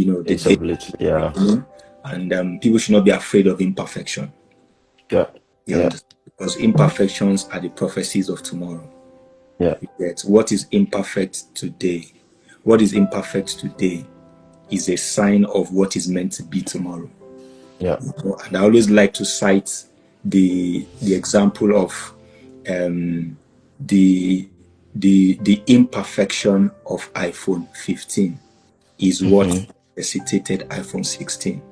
the It's day, obligatory. Yeah. and people should not be afraid of imperfection. Yeah. You Yeah. understand? Because imperfections are the prophecies of tomorrow. Yeah. Yet what is imperfect today? What is imperfect today is a sign of what is meant to be tomorrow. Yeah. And I always like to cite the example of the imperfection of iPhone 15 is what necessitated iPhone 16.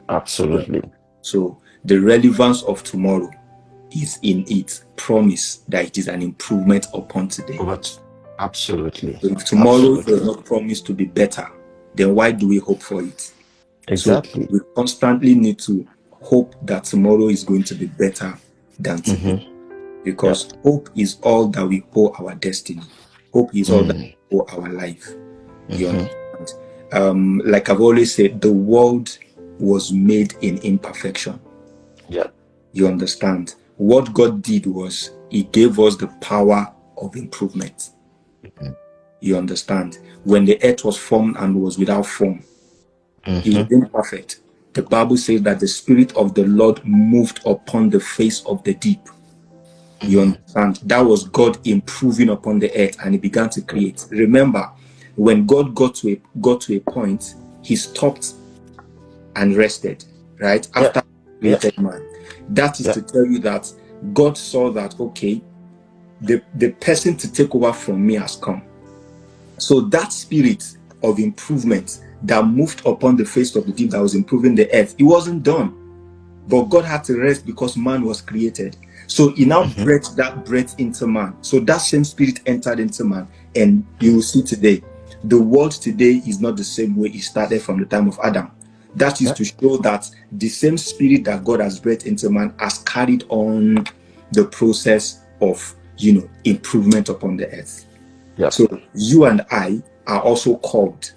Absolutely. So the relevance of tomorrow is in its promise that it is an improvement upon today. But absolutely. So if tomorrow does not promise to be better, then why do we hope for it? Exactly. So we constantly need to hope that tomorrow is going to be better than today. Because hope is all that we owe our destiny. Hope is all that we owe our life. You understand? Like I've always said, the world was made in imperfection. Yeah. You understand? What God did was He gave us the power of improvement. You understand? When the earth was formed and was without form, it was imperfect. The Bible says that the Spirit of the Lord moved upon the face of the deep. You understand? That was God improving upon the earth, and He began to create. Remember, when God got to a point, He stopped and rested, right? After He created man. That is to tell you that God saw that, okay, the person to take over from me has come. So that spirit of improvement that moved upon the face of the deep, that was improving the earth, it wasn't done. But God had to rest because man was created. So He now breathed that breath into man. So that same spirit entered into man. And you will see today, the world today is not the same way it started from the time of Adam. That is to show that the same spirit that God has breathed into man has carried on the process of, improvement upon the earth. Yeah. So you and I are also called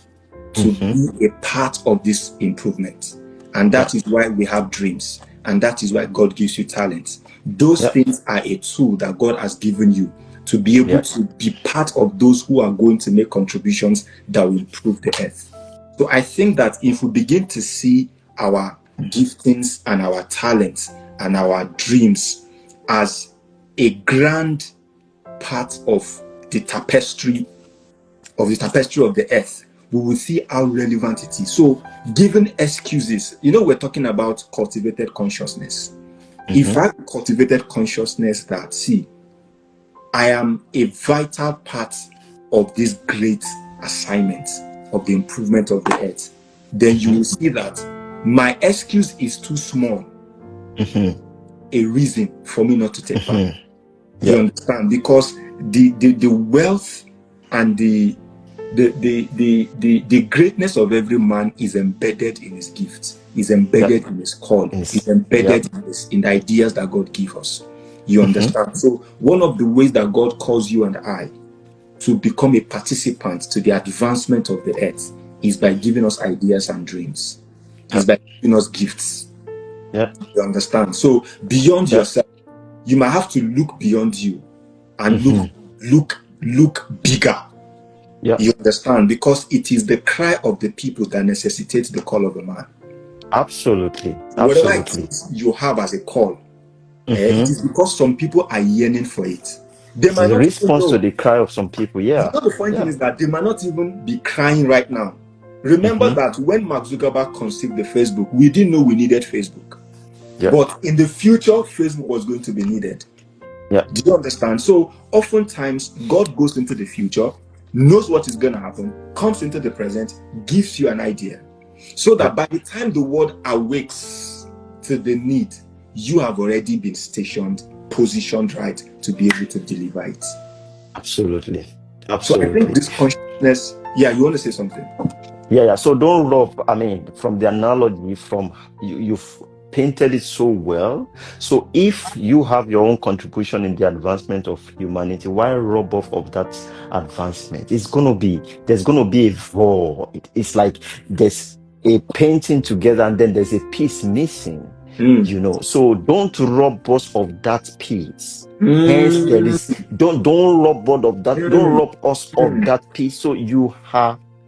to be a part of this improvement. And that is why we have dreams. And that is why God gives you talents. Those things are a tool that God has given you to be able to be part of those who are going to make contributions that will improve the earth. So I think that if we begin to see our giftings and our talents and our dreams as a grand part of the tapestry of the earth, we will see how relevant it is. So, given excuses, we're talking about cultivated consciousness. If I cultivated consciousness that, see, I am a vital part of this great assignment of the improvement of the earth, then you will see that my excuse is too small a reason for me not to take part. You understand? Because the wealth and the greatness of every man is embedded in his gifts, is embedded in his call, is embedded in the ideas that God gives us. You understand? So one of the ways that God calls you and I to become a participant to the advancement of the earth is by giving us ideas and dreams. Is by giving us gifts. You understand? So beyond yourself, you might have to look beyond you and look bigger. You understand? Because it is the cry of the people that necessitates the call of a man. Absolutely. Whatever it is you have as a call, it is because some people are yearning for it. They might The not even response to know. the cry of some people, The funny thing is that they might not even be crying right now. Remember that when Mark Zuckerberg conceived the Facebook, we didn't know we needed Facebook. But in the future, Facebook was going to be needed. Do you understand? So oftentimes, God goes into the future, knows what is going to happen, comes into the present, gives you an idea. So that by the time the world awakes to the need, you have already been stationed, positioned right to be able to deliver it. Absolutely. So I think this consciousness, you want to say something? So don't rob, from the analogy, you've painted it so well. So if you have your own contribution in the advancement of humanity, why rob off of that advancement? There's going to be a void. It's like there's a painting together and then there's a piece missing. So don't rob us of that piece. Hence don't rob us of that piece. So you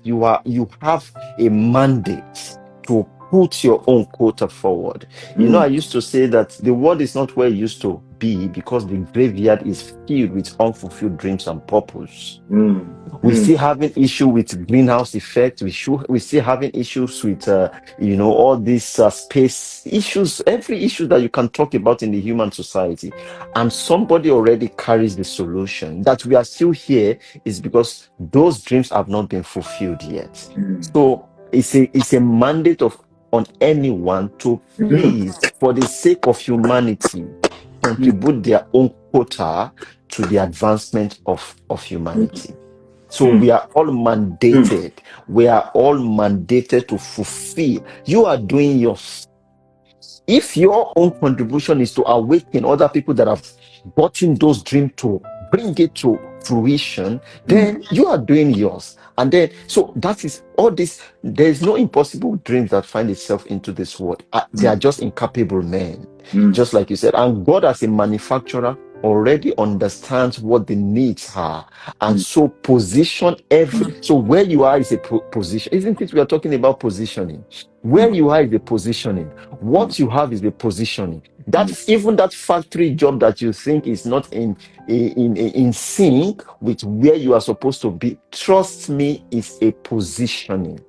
you have a mandate to put your own quota forward. You know, I used to say that the world is not where it used to be because the graveyard is filled with unfulfilled dreams and purpose. We still having issue with greenhouse effect. We still having issues with all these space issues, every issue that you can talk about in the human society, and somebody already carries the solution. That we are still here is because those dreams have not been fulfilled yet. So it's a mandate on anyone to please, for the sake of humanity, contribute their own quota to the advancement of humanity. So we are all mandated. We are all mandated to fulfill. You are doing yours. If your own contribution is to awaken other people that have gotten those dreams to bring it to fruition, then you are doing yours. And then, so that is all this. There is no impossible dreams that find itself into this world. They are just incapable men, just like you said. And God, as a manufacturer, already understands what the needs are, and so position so where you are is a position, isn't it? We are talking about positioning. Where you are is the positioning. What you have is the positioning. That's even that factory job that you think is not in sync with where you are supposed to be. Trust me, it's a positioning.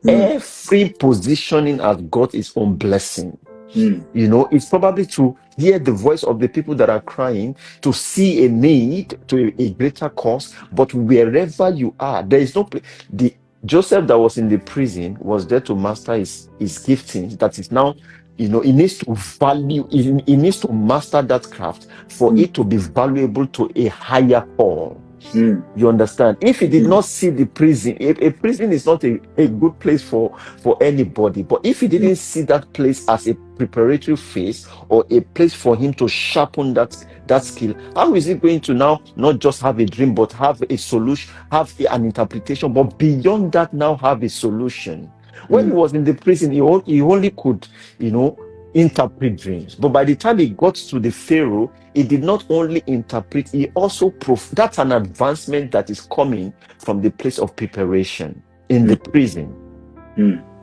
Every positioning has got its own blessing. You know, it's probably to hear the voice of the people that are crying, to see a need to a greater cause. But wherever you are, there is no place. The Joseph that was in the prison was there to master his giftings. That is now, you know, he needs to value. He needs to master that craft for it to be valuable to a higher call. You understand? If he did not see the prison, a prison is not a good place for anybody. But if he didn't see that place as a preparatory phase or a place for him to sharpen that skill, how is he going to now not just have a dream, but have a solution, have an interpretation, but beyond that now have a solution? When he was in the prison, he only could, you know, interpret dreams. But by the time he got to the Pharaoh, he did not only interpret, he also that's an advancement that is coming from the place of preparation in the prison.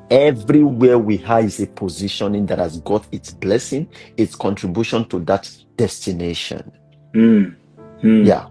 Everywhere we are is a positioning that has got its blessing, its contribution to that destination. Yeah.